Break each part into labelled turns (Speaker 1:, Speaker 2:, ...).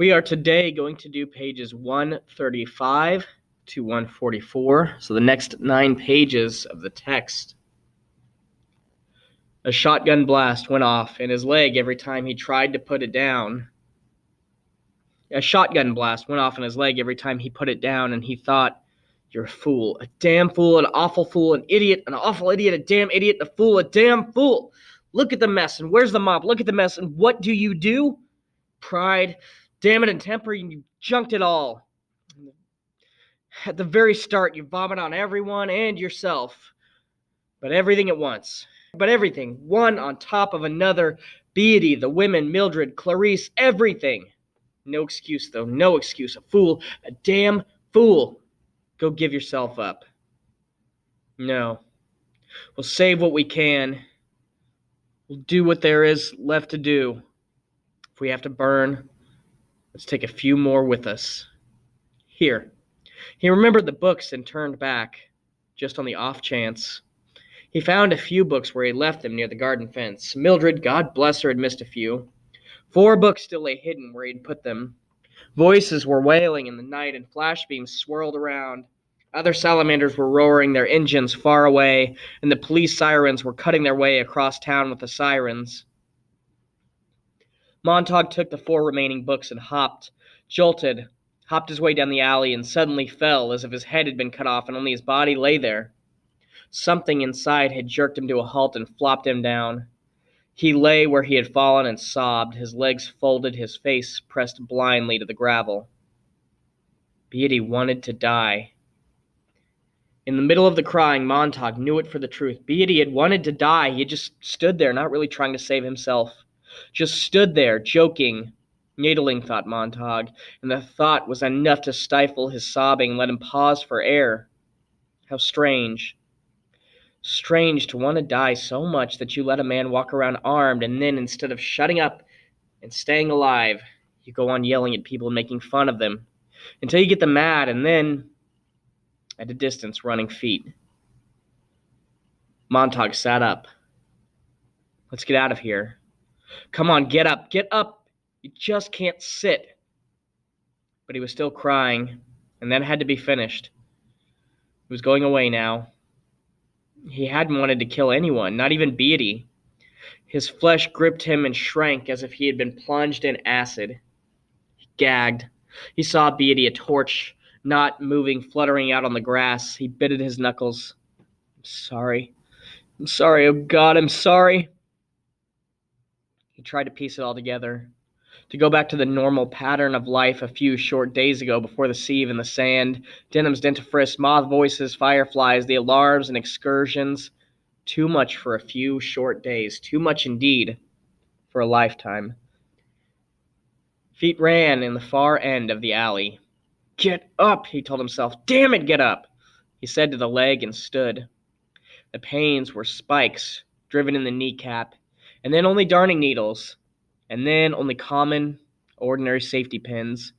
Speaker 1: We are today going to do pages 135 to 144, so the next 9 pages of the text. A shotgun blast went off in his leg every time he tried to put it down. A shotgun blast went off in his leg every time he put it down, and he thought, "You're a fool, a damn fool, an awful fool, an idiot, an awful idiot, a damn idiot, a fool, a damn fool. Look at the mess, and where's the mob? Look at the mess, and what do? Pride, damn it, and temper, you junked it all. At the very start, you vomit on everyone and yourself. But everything at once. But everything, one on top of another. Beatty, the women, Mildred, Clarice, everything. No excuse, though. No excuse. A fool. A damn fool. Go give yourself up. No. We'll save what we can. We'll do what there is left to do. If we have to burn, let's take a few more with us. Here." He remembered the books and turned back, just on the off chance. He found a few books where he left them near the garden fence. Mildred, God bless her, had missed a few. 4 books still lay hidden where he'd put them. Voices were wailing in the night, and flash beams swirled around. Other salamanders were roaring their engines far away, and the police sirens were cutting their way across town with the sirens. Montauk took the 4 remaining books and hopped his way down the alley, and suddenly fell as if his head had been cut off and only his body lay there. Something inside had jerked him to a halt and flopped him down. He lay where he had fallen and sobbed, his legs folded, his face pressed blindly to the gravel. Beatty wanted to die. In the middle of the crying, Montauk knew it for the truth. Beatty had wanted to die. He had just stood there, not really trying to save himself. Just stood there, joking, needling, thought Montauk, and the thought was enough to stifle his sobbing and let him pause for air. How strange. Strange to want to die so much that you let a man walk around armed, and then, instead of shutting up and staying alive, you go on yelling at people and making fun of them, until you get them mad, and then, at a distance, running feet. Montauk sat up. "Let's get out of here. Come on, get up, get up. You just can't sit." But he was still crying, and that had to be finished. He was going away now. He hadn't wanted to kill anyone, not even Beatty. His flesh gripped him and shrank as if he had been plunged in acid. He gagged. He saw Beatty, a torch, not moving, fluttering out on the grass. He bit at his knuckles. I'm sorry, oh God, I'm sorry." He tried to piece it all together, to go back to the normal pattern of life a few short days ago before the sieve in the sand, Denham's dentifrice, moth voices, fireflies, the alarms and excursions. Too much for a few short days, too much indeed for a lifetime. Feet ran in the far end of the alley. "Get up," he told himself. "Damn it, get up," he said to the leg, and stood. The pains were spikes driven in the kneecap, and then only darning needles, and then only common, ordinary safety pins.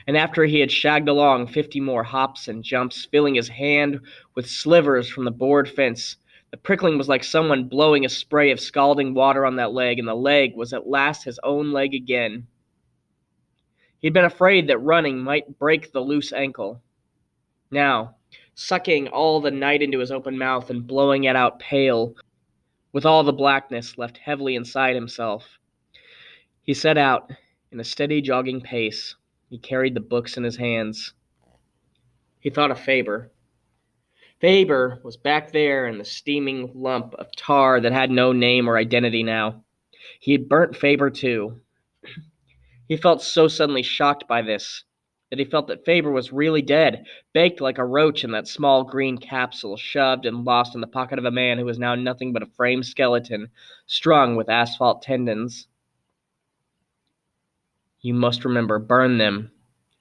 Speaker 1: And after he had shagged along 50 more hops and jumps, filling his hand with slivers from the board fence, the prickling was like someone blowing a spray of scalding water on that leg, and the leg was at last his own leg again. He'd been afraid that running might break the loose ankle. Now, sucking all the night into his open mouth and blowing it out pale, with all the blackness left heavily inside himself, he set out in a steady jogging pace. He carried the books in his hands. He thought of Faber. Faber was back there in the steaming lump of tar that had no name or identity now. He had burnt Faber too. He felt so suddenly shocked by this that he felt that Faber was really dead, baked like a roach in that small green capsule, shoved and lost in the pocket of a man who was now nothing but a framed skeleton, strung with asphalt tendons. You must remember, burn them,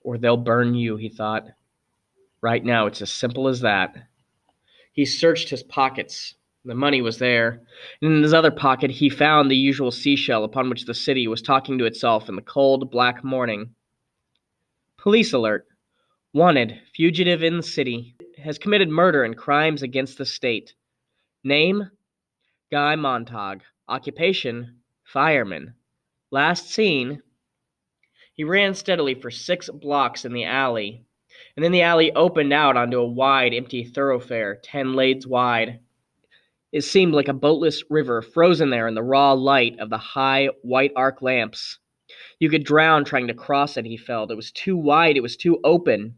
Speaker 1: or they'll burn you, he thought. Right now, it's as simple as that. He searched his pockets. The money was there. And in his other pocket, he found the usual seashell upon which the city was talking to itself in the cold, black morning. Police alert. Wanted, fugitive in the city. Has committed murder and crimes against the state. Name? Guy Montauk. Occupation? Fireman. Last seen? He ran steadily for 6 blocks in the alley, and then the alley opened out onto a wide, empty thoroughfare, 10 lanes wide. It seemed like a boatless river frozen there in the raw light of the high, white arc lamps. You could drown trying to cross it, he felt. It was too wide, it was too open.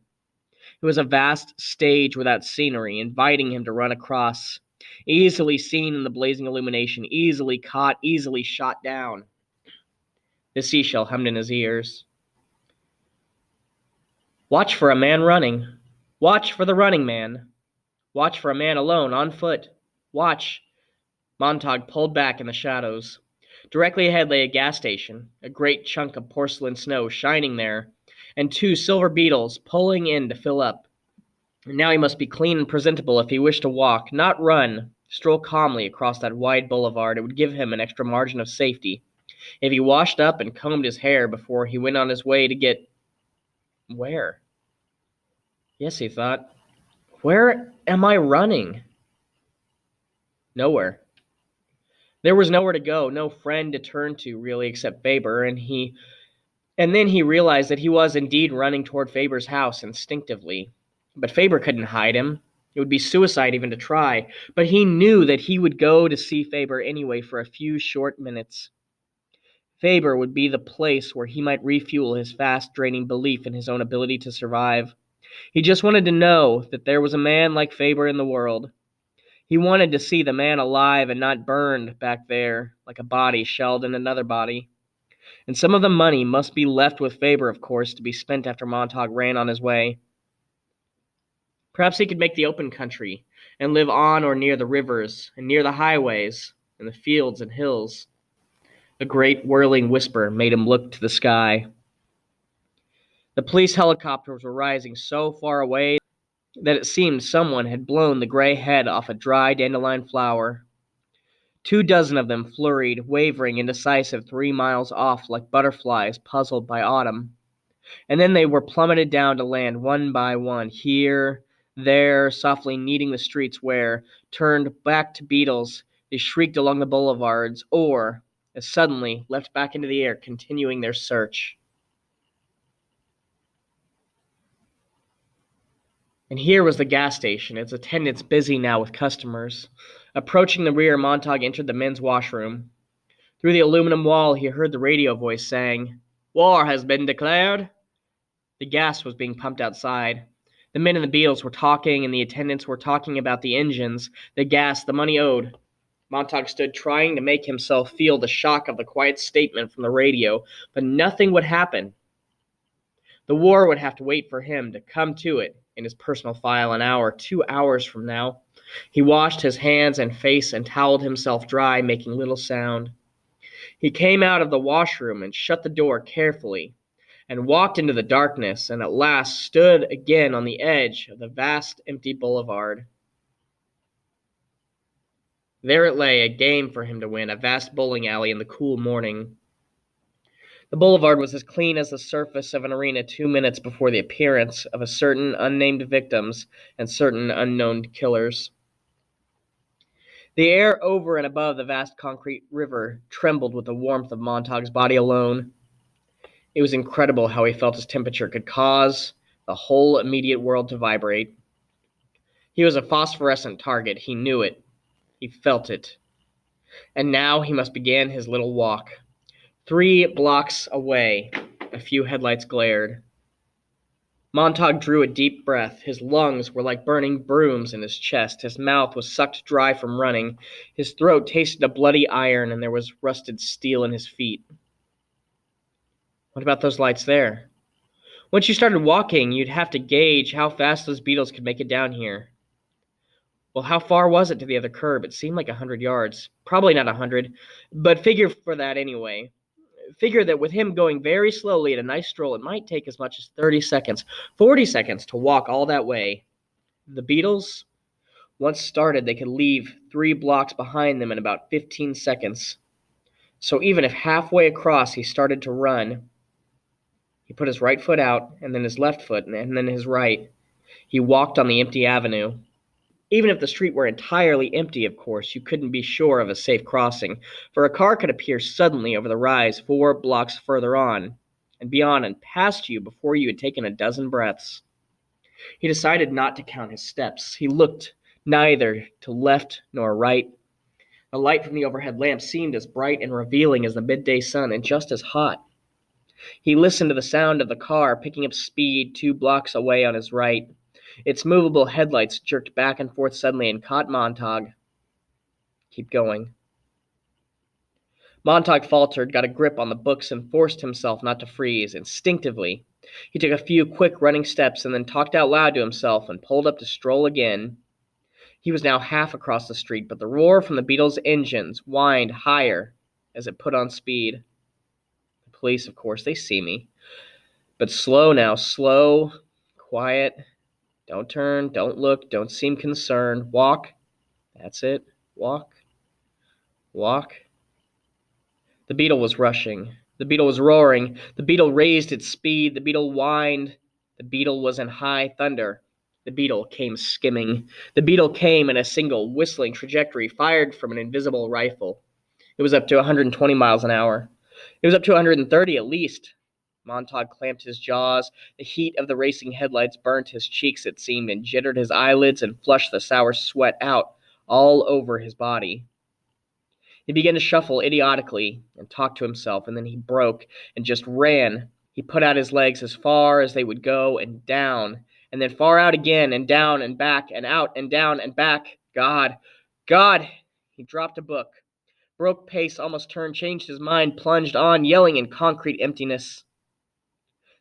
Speaker 1: It was a vast stage without scenery, inviting him to run across, easily seen in the blazing illumination, easily caught, easily shot down. The seashell hummed in his ears. Watch for a man running. Watch for the running man. Watch for a man alone, on foot. Watch. Montauk pulled back in the shadows. Directly ahead lay a gas station, a great chunk of porcelain snow shining there, and 2 silver beetles pulling in to fill up. Now he must be clean and presentable if he wished to walk, not run, stroll calmly across that wide boulevard. It would give him an extra margin of safety. If he washed up and combed his hair before he went on his way to get... Where? Yes, he thought. Where am I running? Nowhere. There was nowhere to go, no friend to turn to, really, except Faber, and then he realized that he was indeed running toward Faber's house instinctively. But Faber couldn't hide him. It would be suicide even to try, but he knew that he would go to see Faber anyway for a few short minutes. Faber would be the place where he might refuel his fast-draining belief in his own ability to survive. He just wanted to know that there was a man like Faber in the world. He wanted to see the man alive and not burned back there like a body shelled in another body. And some of the money must be left with Faber, of course, to be spent after Montauk ran on his way. Perhaps he could make the open country and live on or near the rivers and near the highways and the fields and hills. A great whirling whisper made him look to the sky. The police helicopters were rising so far away that it seemed someone had blown the gray head off a dry dandelion flower. 24 of them flurried, wavering, indecisive, 3 miles off like butterflies puzzled by autumn. And then they were plummeted down to land one by one, here, there, softly kneading the streets where, turned back to beetles, they shrieked along the boulevards, or, as suddenly, leapt back into the air, continuing their search. And here was the gas station, its attendants busy now with customers. Approaching the rear, Montauk entered the men's washroom. Through the aluminum wall, he heard the radio voice saying, "War has been declared." The gas was being pumped outside. The men and the beetles were talking, and the attendants were talking about the engines, the gas, the money owed. Montauk stood trying to make himself feel the shock of the quiet statement from the radio, but nothing would happen. The war would have to wait for him to come to it in his personal file an hour, 2 hours from now. He washed his hands and face and toweled himself dry, making little sound. He came out of the washroom and shut the door carefully, and walked into the darkness, and at last stood again on the edge of the vast empty boulevard. There it lay, a game for him to win, a vast bowling alley in the cool morning. The boulevard was as clean as the surface of an arena 2 minutes before the appearance of a certain unnamed victims and certain unknown killers. The air over and above the vast concrete river trembled with the warmth of Montauk's body alone. It was incredible how he felt his temperature could cause the whole immediate world to vibrate. He was a phosphorescent target. He knew it. He felt it. And now he must begin his little walk. 3 blocks away, a few headlights glared. Montauk drew a deep breath. His lungs were like burning brooms in his chest. His mouth was sucked dry from running. His throat tasted of bloody iron, and there was rusted steel in his feet. What about those lights there? Once you started walking, you'd have to gauge how fast those beetles could make it down here. Well, how far was it to the other curb? It seemed like 100 yards. Probably not 100, but figure for that anyway. Figure that with him going very slowly at a nice stroll, it might take as much as 30 seconds, 40 seconds to walk all that way. The beetles, once started, they could leave 3 blocks behind them in about 15 seconds. So even if halfway across he started to run, he put his right foot out, and then his left foot, and then his right. He walked on the empty avenue. Even if the street were entirely empty, of course, you couldn't be sure of a safe crossing, for a car could appear suddenly over the rise 4 blocks further on, and beyond and past you before you had taken a dozen breaths. He decided not to count his steps. He looked neither to left nor right. The light from the overhead lamp seemed as bright and revealing as the midday sun, and just as hot. He listened to the sound of the car picking up speed 2 blocks away on his right. Its movable headlights jerked back and forth suddenly and caught Montauk. Keep going. Montauk faltered, got a grip on the books, and forced himself not to freeze. Instinctively, he took a few quick running steps and then talked out loud to himself and pulled up to stroll again. He was now half across the street, but the roar from the Beetle's engines whined higher as it put on speed. The police, of course, they see me. But slow now, slow, quiet. Don't turn, don't look, don't seem concerned. Walk. That's it. Walk. Walk. The Beetle was rushing. The Beetle was roaring. The Beetle raised its speed. The Beetle whined. The Beetle was in high thunder. The Beetle came skimming. The Beetle came in a single whistling trajectory fired from an invisible rifle. It was up to 120 miles an hour. It was up to 130 at least. Montauk clamped his jaws. The heat of the racing headlights burnt his cheeks, it seemed, and jittered his eyelids and flushed the sour sweat out all over his body. He began to shuffle idiotically and talk to himself, and then he broke and just ran. He put out his legs as far as they would go and down, and then far out again and down and back and out and down and back. God! God! He dropped a book, broke pace, almost turned, changed his mind, plunged on, yelling in concrete emptiness.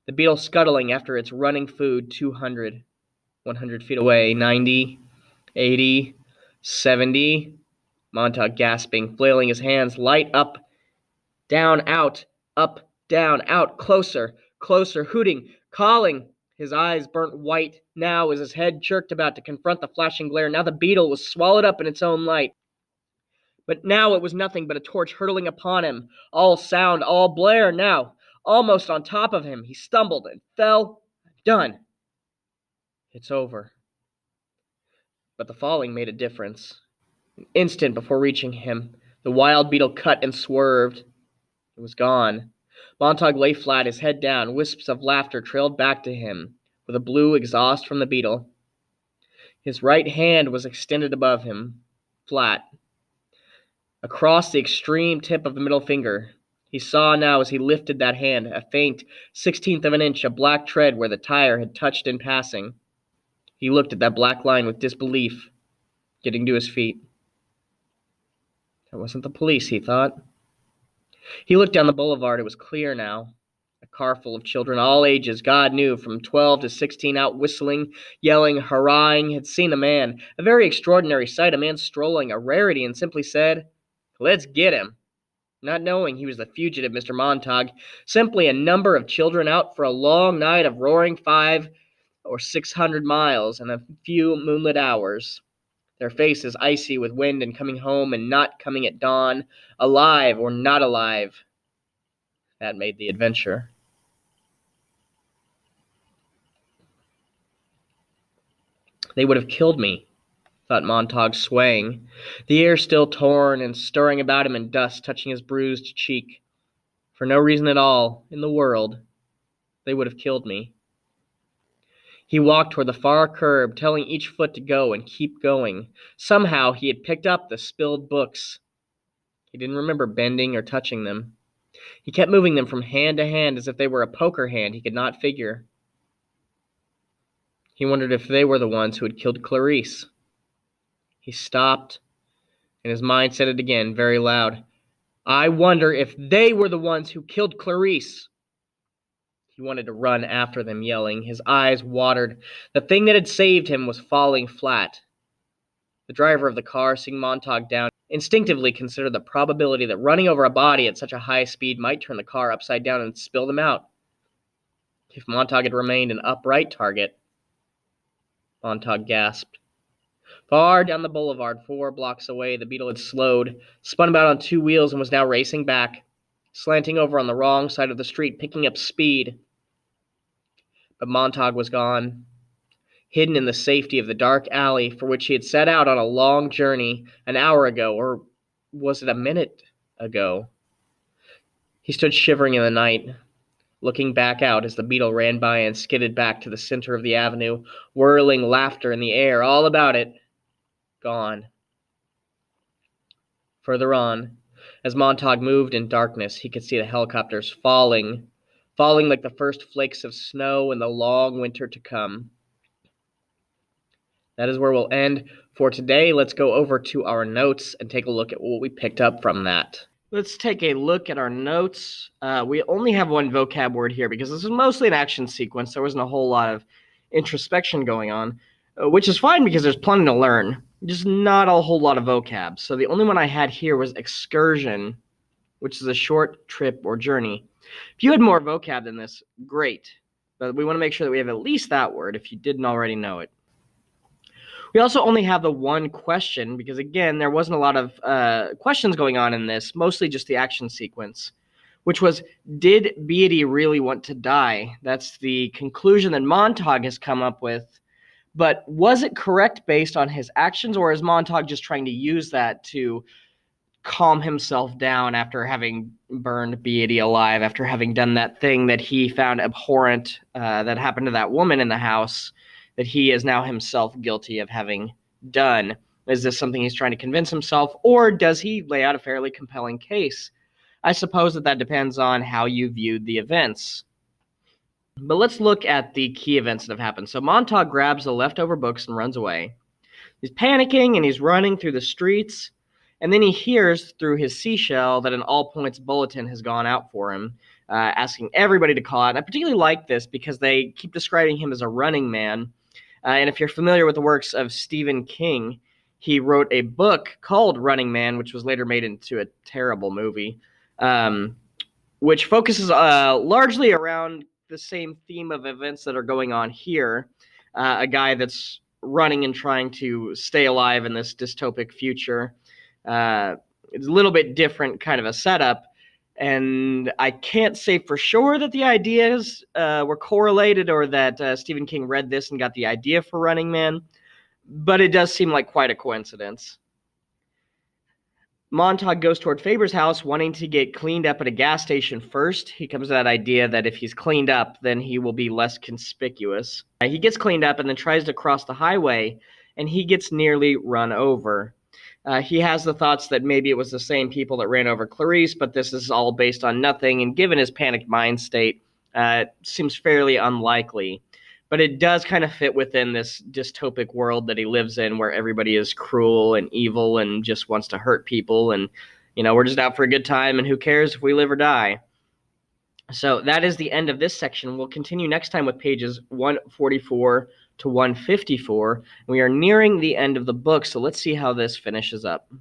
Speaker 1: The Beetle scuttling after its running food, 200, 100 feet away, 90, 80, 70. Montauk gasping, flailing his hands, light up, down, out, up, down, out, closer, closer, hooting, calling. His eyes burnt white now as his head jerked about to confront the flashing glare. Now the Beetle was swallowed up in its own light. But now it was nothing but a torch hurtling upon him, all sound, all blare now, almost on top of him. He stumbled and fell. Done. It's over. But the falling made a difference. An instant before reaching him, the wild Beetle cut and swerved. It was gone. Montauk lay flat, his head down. Wisps of laughter trailed back to him, with a blue exhaust from the Beetle. His right hand was extended above him, flat. Across the extreme tip of the middle finger, he saw now as he lifted that hand, a faint 16th of an inch of black tread where the tire had touched in passing. He looked at that black line with disbelief, getting to his feet. That wasn't the police, he thought. He looked down the boulevard. It was clear now. A car full of children, all ages, God knew, from 12 to 16, out whistling, yelling, hurrahing, had seen a man, a very extraordinary sight, a man strolling, a rarity, and simply said, "Let's get him," not knowing he was the fugitive Mr. Montauk, simply a number of children out for a long night of roaring 500 or 600 miles and a few moonlit hours. Their faces icy with wind and coming home and not coming at dawn, alive or not alive. That made the adventure. They would have killed me, thought Montauk, swaying, the air still torn and stirring about him in dust, touching his bruised cheek. For no reason at all in the world, they would have killed me. He walked toward the far curb, telling each foot to go and keep going. Somehow he had picked up the spilled books. He didn't remember bending or touching them. He kept moving them from hand to hand as if they were a poker hand he could not figure. He wondered if they were the ones who had killed Clarice. He stopped, and his mind said it again, very loud. I wonder if they were the ones who killed Clarice. He wanted to run after them, yelling. His eyes watered. The thing that had saved him was falling flat. The driver of the car, seeing Montauk down, instinctively considered the probability that running over a body at such a high speed might turn the car upside down and spill them out. If Montauk had remained an upright target, Montauk gasped. Far down the boulevard, 4 blocks away, the Beetle had slowed, spun about on 2 wheels, and was now racing back, slanting over on the wrong side of the street, picking up speed. But Montauk was gone, hidden in the safety of the dark alley for which he had set out on a long journey an hour ago, or was it a minute ago? He stood shivering in the night. looking back out as the beetle ran by and skidded back to the center of the avenue, whirling laughter in the air, all about it. Gone. Further on, as Montauk moved in darkness, he could see the helicopters falling like the first flakes of snow in the long winter to come. That is where we'll end for today. Let's go over to our notes and take a look at what we picked up from that. Let's take a look at our notes. We only have one vocab word here because this is mostly an action sequence. There wasn't a whole lot of introspection going on, which is fine because there's plenty to learn. Just not a whole lot of vocab. So the only one I had here was excursion, which is a short trip or journey. If you had more vocab than this, great. But we want to make sure that we have at least that word if you didn't already know it. We also only have the one question because, again, there wasn't a lot of questions going on in this, mostly just the action sequence, which was, did Beatty really want to die? That's the conclusion that Montauk has come up with. But was it correct based on his actions, or is Montauk just trying to use that to calm himself down after having burned Beatty alive, after having done that thing that he found abhorrent that happened to that woman in the house, that he is now himself guilty of having done? Is this something he's trying to convince himself, or does he lay out a fairly compelling case? I suppose that depends on how you viewed the events. But let's look at the key events that have happened. So Montauk grabs the leftover books and runs away. He's panicking and he's running through the streets. And then he hears through his seashell that an all points bulletin has gone out for him, asking everybody to call out. And I particularly like this because they keep describing him as a running man. And if you're familiar with the works of Stephen King, he wrote a book called Running Man, which was later made into a terrible movie, which focuses largely around the same theme of events that are going on here. A guy that's running and trying to stay alive in this dystopic future. It's a little bit different kind of a setup, and I can't say for sure that the ideas were correlated or that Stephen King read this and got the idea for Running Man, but it does seem like quite a coincidence. Montauk goes toward Faber's house, wanting to get cleaned up at a gas station first. He comes to that idea that if he's cleaned up, then he will be less conspicuous. He gets cleaned up and then tries to cross the highway, and he gets nearly run over. He has the thoughts that maybe it was the same people that ran over Clarice, but this is all based on nothing, and given his panicked mind state, it seems fairly unlikely. But it does kind of fit within this dystopic world that he lives in, where everybody is cruel and evil and just wants to hurt people. And, we're just out for a good time, and who cares if we live or die? So that is the end of this section. We'll continue next time with pages 144 to 154. We are nearing the end of the book, so let's see how this finishes up.